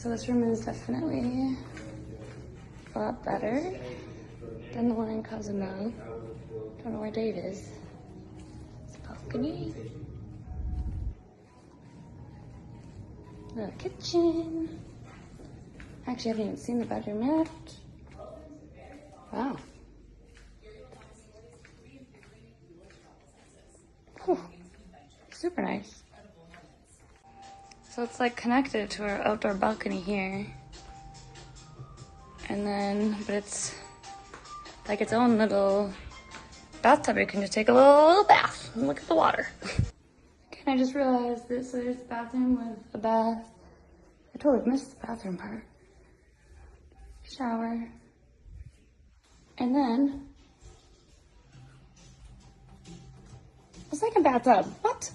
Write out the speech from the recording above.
So this room is definitely a lot better than the one in Cozumel. Don't know where Dave is. It's a balcony. Little kitchen. Actually, I haven't even seen the bedroom yet. Wow. Whew. Super nice. So it's like connected to our outdoor balcony here. And then, but it's like its own little bathtub. You can just take a little bath and look at the water. Okay, I just realized this. So there's a bathroom with a bath. I totally missed the bathroom part. Shower. And then, a second bathtub. What?